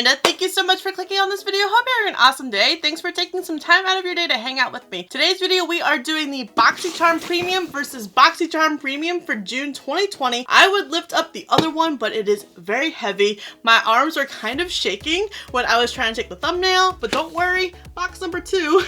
Amanda. Thank you so much for clicking on this video. Hope you're having an awesome day. Thanks for taking some time out of your day to hang out with me. Today's video, we are doing the BOXYCHARM Premium versus BOXYCHARM Premium for June 2020. I would lift up the other one, but it is very heavy. My arms are kind of shaking when I was trying to take the thumbnail, but don't worry, box number 2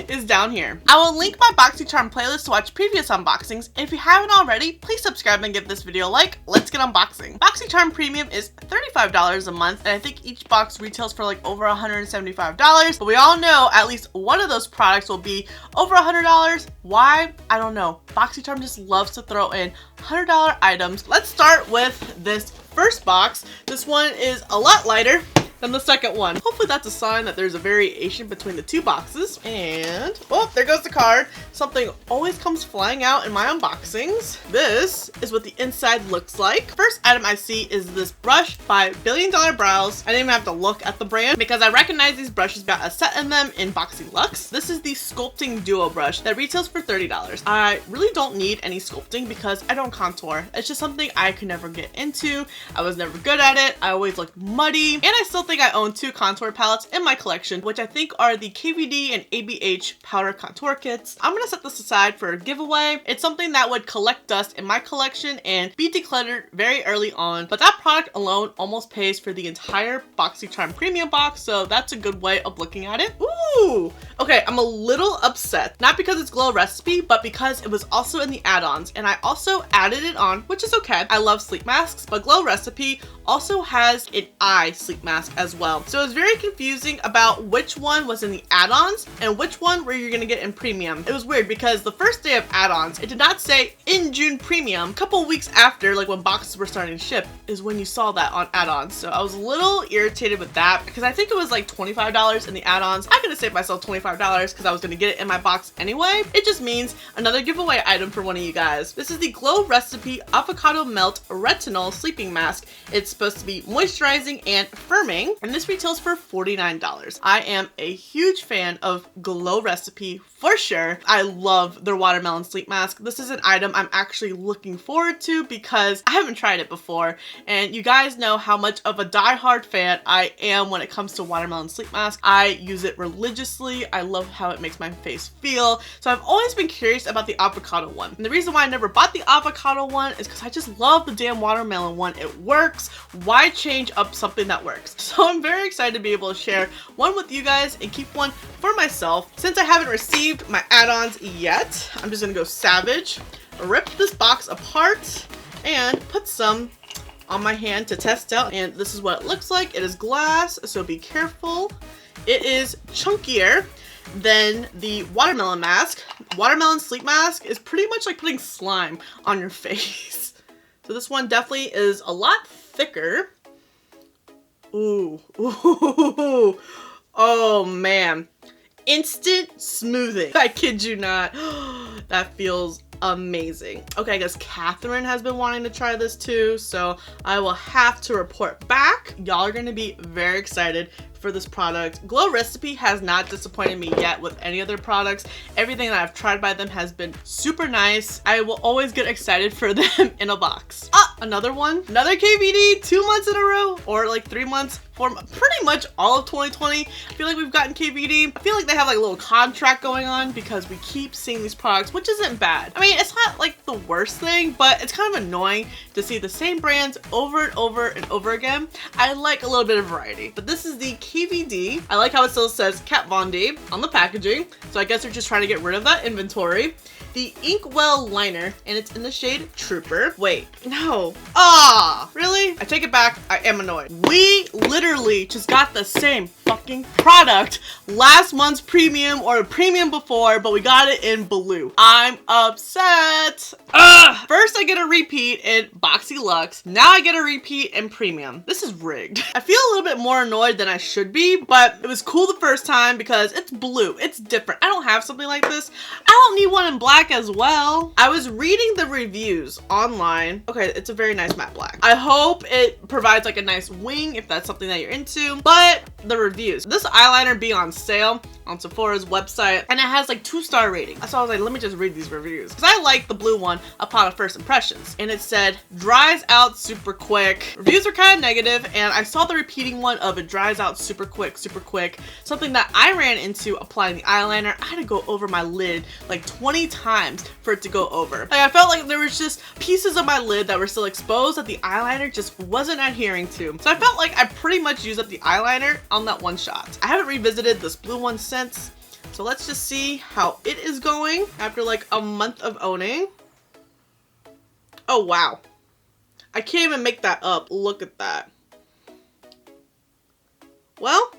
is down here. I will link my BOXYCHARM playlist to watch previous unboxings, and if you haven't already, please subscribe and give this video a like. Let's get unboxing. BOXYCHARM Premium is $35 a month, and I think each box retails for like over $175, but we all know at least one of those products will be over $100. Why? I don't know. BOXYCHARM just loves to throw in $100 items. Let's start with this first box. This one is a lot lighter than the second one. Hopefully that's a sign that there's a variation between the two boxes. And, oh, there goes the card. Something always comes flying out in my unboxings. This is what the inside looks like. First item I see is this brush by Billion Dollar Brows. I didn't even have to look at the brand because I recognize these brushes got a set in them in BOXYLUXE. This is the Sculpting Duo brush that retails for $30. I really don't need any sculpting because I don't contour. It's just something I could never get into. I was never good at it. I always looked muddy, and I still think I own 2 contour palettes in my collection, which I think are the KVD and ABH powder contour kits. I'm gonna set this aside for a giveaway. It's something that would collect dust in my collection and be decluttered very early on, but that product alone almost pays for the entire BOXYCHARM Premium box, so that's a good way of looking at it. Ooh! Okay, I'm a little upset. Not because it's Glow Recipe, but because it was also in the add-ons, and I also added it on, which is okay. I love sleep masks, but Glow Recipe also has an eye sleep mask as well. So it was very confusing about which one was in the add-ons and which one were you gonna get in premium. It was weird because the first day of add-ons, it did not say in June premium. A couple weeks after, like when boxes were starting to ship, is when you saw that on add-ons. So I was a little irritated with that because I think it was like $25 in the add-ons. I could have saved myself $25 because I was gonna get it in my box anyway. It just means another giveaway item for one of you guys. This is the Glow Recipe Avocado Melt Retinol Sleeping Mask. It's supposed to be moisturizing and firming, and this retails for $49. I am a huge fan of Glow Recipe for sure. I love their watermelon sleep mask. This is an item I'm actually looking forward to because I haven't tried it before, and you guys know how much of a die-hard fan I am when it comes to watermelon sleep mask. I use it religiously. I love how it makes my face feel. So I've always been curious about the avocado one. And the reason why I never bought the avocado one is because I just love the damn watermelon one. It works. Why change up something that works? So I'm very excited to be able to share one with you guys and keep one for myself. Since I haven't received my add-ons yet, I'm just gonna go savage, rip this box apart, and put some on my hand to test out. And this is what it looks like. It is glass, so be careful. It is chunkier than the watermelon mask. Watermelon sleep mask is pretty much like putting slime on your face. So this one definitely is a lot thicker. Ooh, ooh, oh man. Instant smoothing. I kid you not. That feels amazing. Okay, I guess Catherine has been wanting to try this too, so I will have to report back. Y'all are gonna be very excited for this product. Glow Recipe has not disappointed me yet with any of their products. Everything that I've tried by them has been super nice. I will always get excited for them in a box. Ah, another one. Another KVD 2 months in a row, or like 3 months. For pretty much all of 2020, I feel like we've gotten KVD. I feel like they have like a little contract going on because we keep seeing these products, which isn't bad. I mean, it's not like the worst thing, but it's kind of annoying to see the same brands over and over and over again. I like a little bit of variety, but this is the KVD. I like how it still says Kat Von D on the packaging, so I guess they're just trying to get rid of that inventory. The Inkwell liner, and it's in the shade Trooper. Wait, no. Ah, really? I take it back. I am annoyed. We literally just got the same fucking product last month's premium or premium before, but we got it in blue. I'm upset. Ugh. First I get a repeat in BOXYLUXE. Now I get a repeat in premium. This is rigged. I feel a little bit more annoyed than I should be, but it was cool the first time because it's blue. It's different. I don't have something like this. I don't need one in black as well. I was reading the reviews online. Okay, it's a very nice matte black. I hope it provides like a nice wing if that's something that you're into, but the reviews. This eyeliner being on sale on Sephora's website, and it has like 2-star rating. So I was like, let me just read these reviews, because I like the blue one upon first impressions. And it said, dries out super quick. Reviews are kind of negative, and I saw the repeating one of it dries out super quick, something that I ran into applying the eyeliner. I had to go over my lid like 20 times for it to go over. Like, I felt like there was just pieces of my lid that were still exposed that the eyeliner just wasn't adhering to. So I felt like I pretty much used up the eyeliner on that one shot. I haven't revisited this blue one since, so let's just see how it is going after like a month of owning. Oh wow, I can't even make that up. Look at that. Well,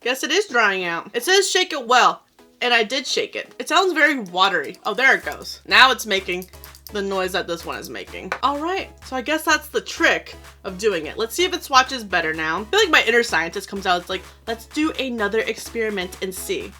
guess it is drying out. It says shake it well, and I did shake it. It sounds very watery. Oh, there it goes. Now it's making the noise that this one is making. All right, so I guess that's the trick of doing it. Let's see if it swatches better now. I feel like my inner scientist comes out, it's like, let's do another experiment and see.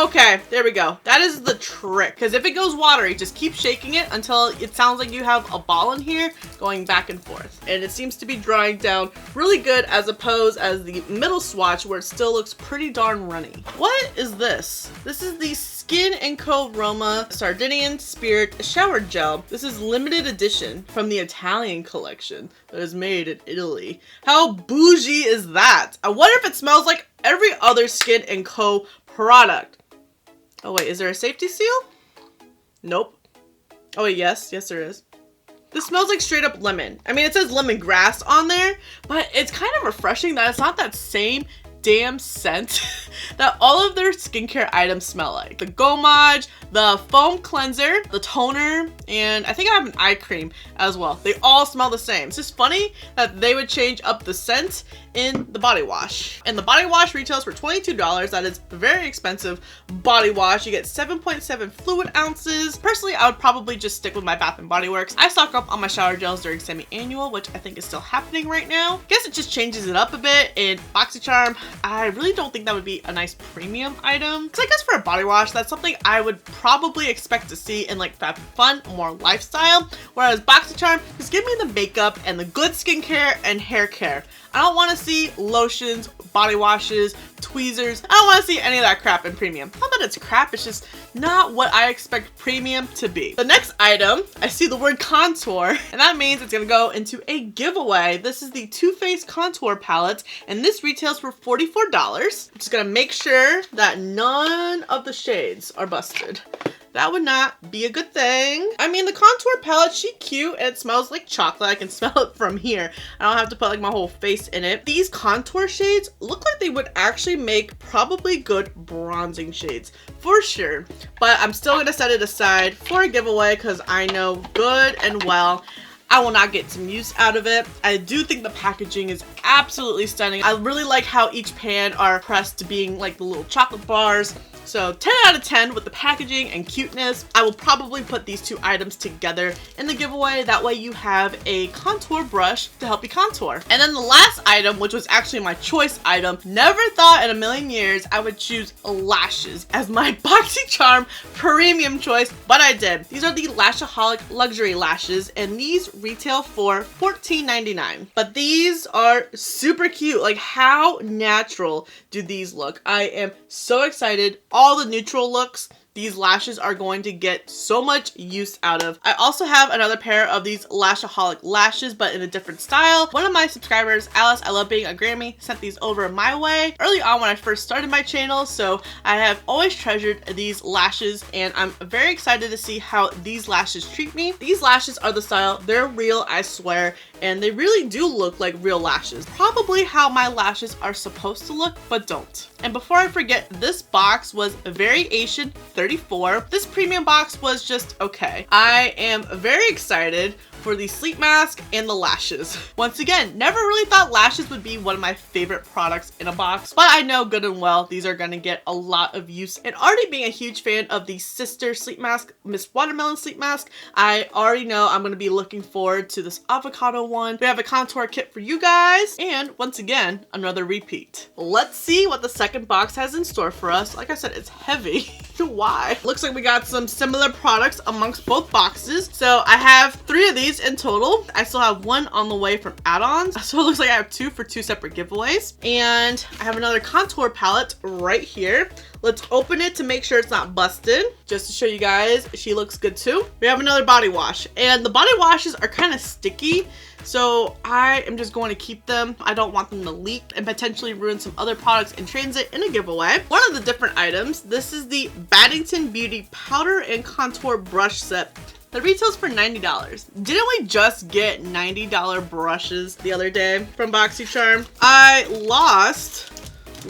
Okay, there we go. That is the trick, because if it goes watery, just keep shaking it until it sounds like you have a ball in here going back and forth. And it seems to be drying down really good, as opposed as the middle swatch where it still looks pretty darn runny. What is this? This is the Skin & Co. Roma Sardinian Spirit Shower Gel. This is limited edition from the Italian collection that is made in Italy. How bougie is that? I wonder if it smells like every other Skin & Co. product. Oh wait, is there a safety seal? Nope. Oh wait, yes there is. This smells like straight up lemon. I mean, it says lemongrass on there, but it's kind of refreshing that it's not that same damn scent that all of their skincare items smell like. The gommage, the foam cleanser, the toner, and I think I have an eye cream as well. They all smell the same. It's just funny that they would change up the scent in the body wash. And the body wash retails for $22. That is very expensive body wash. You get 7.7 fluid ounces. Personally, I would probably just stick with my Bath & Body Works. I stock up on my shower gels during semi-annual, which I think is still happening right now. Guess it just changes it up a bit. In BOXYCHARM, I really don't think that would be a nice premium item, because I guess for a body wash, that's something I would probably expect to see in like fun, more lifestyle, whereas BOXYCHARM, just give me the makeup and the good skincare and hair care. I don't want to see lotions, body washes, tweezers. I don't want to see any of that crap in premium. Not that it's crap, it's just not what I expect premium to be. The next item, I see the word contour, and that means it's gonna go into a giveaway. This is the Too Faced Contour Palette, and this retails for $44. I'm just gonna make sure that none of the shades are busted. That would not be a good thing. I mean, the contour palette, she's cute and it smells like chocolate. I can smell it from here. I don't have to put like my whole face in it. These contour shades look like they would actually make probably good bronzing shades for sure. But I'm still gonna set it aside for a giveaway because I know good and well I will not get some use out of it. I do think the packaging is absolutely stunning. I really like how each pan are pressed to being like the little chocolate bars. So 10 out of 10 with the packaging and cuteness. I will probably put these two items together in the giveaway. That way you have a contour brush to help you contour. And then the last item, which was actually my choice item, never thought in a million years I would choose lashes as my BOXYCHARM premium choice, but I did. These are the Lashaholic Luxury Lashes, and these retail for $14.99. But these are super cute. Like, how natural do these look? I am so excited. All the neutral looks these lashes are going to get so much use out of. I also have another pair of these Lashaholic lashes, but in a different style. One of my subscribers, Alice, I love being a Grammy, sent these over my way early on when I first started my channel, so I have always treasured these lashes, and I'm very excited to see how these lashes treat me. These lashes are the style. They're real, I swear, and they really do look like real lashes. Probably how my lashes are supposed to look, but don't. And before I forget, this box was Variation 34. This premium box was just okay. I am very excited for the sleep mask and the lashes. Once again, never really thought lashes would be one of my favorite products in a box, but I know good and well these are gonna get a lot of use. And already being a huge fan of the sister sleep mask, Miss Watermelon sleep mask, I already know I'm gonna be looking forward to this avocado one. We have a contour kit for you guys, and once again, another repeat. Let's see what the second box has in store for us. Like I said, it's heavy. Why? Looks like we got some similar products amongst both boxes. So I have 3 of these giveaways in total. I still have one on the way from add-ons. So it looks like I have two for two separate giveaways. And I have another contour palette right here. Let's open it to make sure it's not busted. Just to show you guys, she looks good too. We have another body wash, and the body washes are kind of sticky. So I am just going to keep them. I don't want them to leak and potentially ruin some other products in transit in a giveaway. One of the different items, this is the Battington Beauty Powder and Contour Brush Set that retails for $90. Didn't we just get $90 brushes the other day from BOXYCHARM? I lost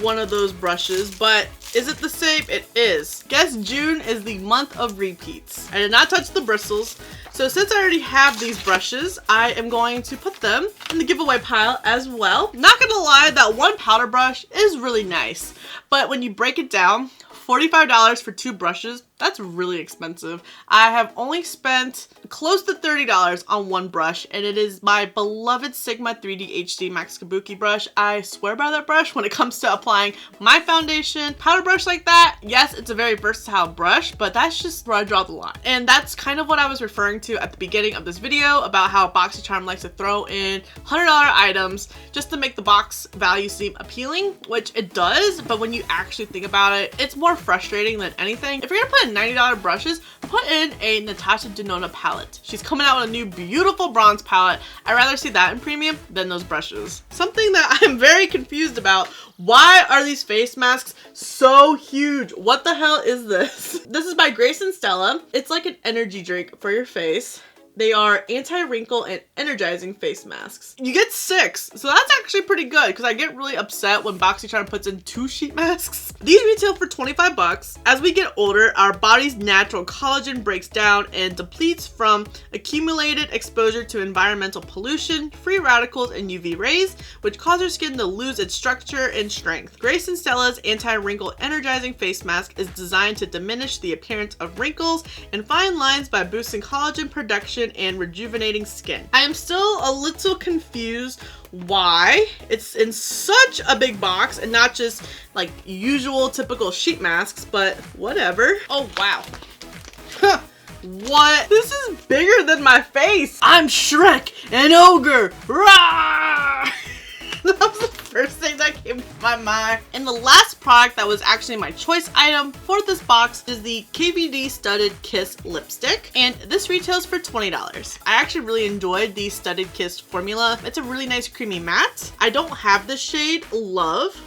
one of those brushes, but is it the same? It is. Guess June is the month of repeats. I did not touch the bristles. So since I already have these brushes, I am going to put them in the giveaway pile as well. Not gonna lie, that one powder brush is really nice, but when you break it down, $45 for two brushes, that's really expensive. I have only spent close to $30 on one brush, and it is my beloved Sigma 3D HD Max Kabuki brush. I swear by that brush when it comes to applying my foundation. Powder brush like that, yes, it's a very versatile brush, but that's just where I draw the line. And that's kind of what I was referring to at the beginning of this video about how BOXYCHARM likes to throw in $100 items just to make the box value seem appealing, which it does, but when you actually think about it, it's more frustrating than anything. If you're gonna put in $90 brushes, put in a Natasha Denona palette. She's coming out with a new beautiful bronze palette. I'd rather see that in premium than those brushes. Something that I'm very confused about, why are these face masks so huge? What the hell is this? This is by Grace and Stella. It's like an energy drink for your face. They are anti-wrinkle and energizing face masks. You get 6, so that's actually pretty good because I get really upset when BOXYCHARM puts in 2 sheet masks. These retail for 25 bucks. As we get older, our body's natural collagen breaks down and depletes from accumulated exposure to environmental pollution, free radicals, and UV rays, which cause our skin to lose its structure and strength. Grace and Stella's anti-wrinkle energizing face mask is designed to diminish the appearance of wrinkles and fine lines by boosting collagen production and rejuvenating skin. I am still a little confused why it's in such a big box and not just like usual typical sheet masks, but whatever. Oh wow. Huh. What? This is bigger than my face. I'm Shrek, an ogre. Rah! That was the first thing that came to my mind. And the last product that was actually my choice item for this box is the KVD Studded Kiss Lipstick. And this retails for $20. I actually really enjoyed the Studded Kiss formula. It's a really nice creamy matte. I don't have this shade, Love.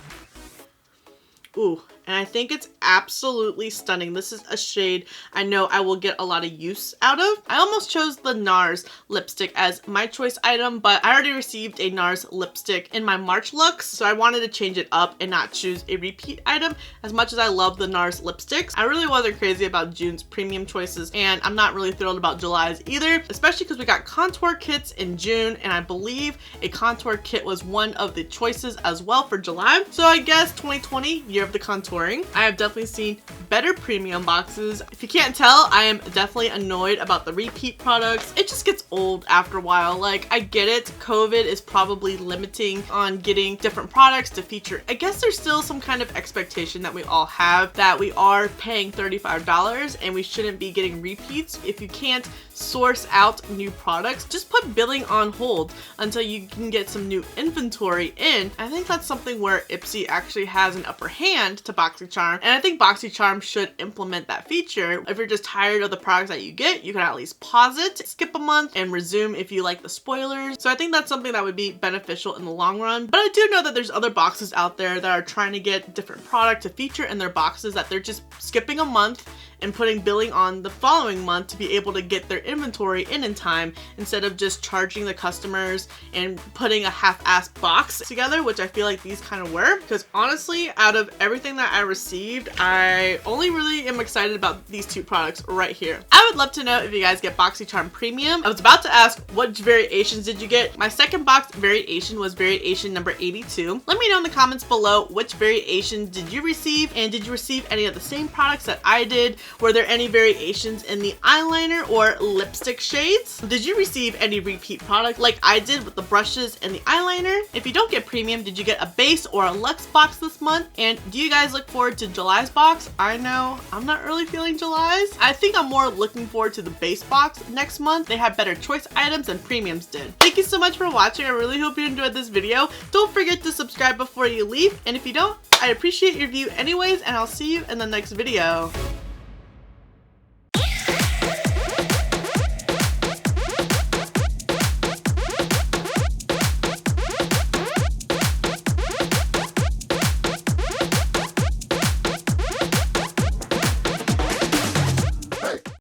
Ooh. And I think it's absolutely stunning. This is a shade I know I will get a lot of use out of. I almost chose the NARS lipstick as my choice item, but I already received a NARS lipstick in my March looks, so I wanted to change it up and not choose a repeat item. As much as I love the NARS lipsticks, I really wasn't crazy about June's premium choices, and I'm not really thrilled about July's either, especially because we got contour kits in June, and I believe a contour kit was one of the choices as well for July. So I guess 2020, year of the contour. I have definitely seen better premium boxes. If you can't tell, I am definitely annoyed about the repeat products. It just gets old after a while. Like, I get it, COVID is probably limiting on getting different products to feature. I guess there's still some kind of expectation that we all have that we are paying $35 and we shouldn't be getting repeats. If you can't source out new products, just put billing on hold until you can get some new inventory in. I think that's something where IPSY actually has an upper hand to BOXYCHARM, and I think BOXYCHARM should implement that feature. If you're just tired of the products that you get, you can at least pause it, skip a month, and resume if you like the spoilers. So I think that's something that would be beneficial in the long run. But I do know that there's other boxes out there that are trying to get different product to feature in their boxes that they're just skipping a month and putting billing on the following month to be able to get their inventory in time instead of just charging the customers and putting a half-assed box together, which I feel like these kind of were. Because honestly, out of everything that I received, I only really am excited about these two products right here. I would love to know if you guys get BOXYCHARM Premium. I was about to ask what variations did you get. My second box variation was variation number 82. Let me know in the comments below which variation did you receive, and did you receive any of the same products that I did? Were there any variations in the eyeliner or lipstick shades? Did you receive any repeat product like I did with the brushes and the eyeliner? If you don't get premium, did you get a base or a luxe box this month? And do you guys look forward to July's box? I know I'm not really feeling July's. I think I'm more looking forward to the base box next month. They have better choice items than premiums did. Thank you so much for watching. I really hope you enjoyed this video. Don't forget to subscribe before you leave, and if you don't, I appreciate your view anyways, and I'll see you in the next video.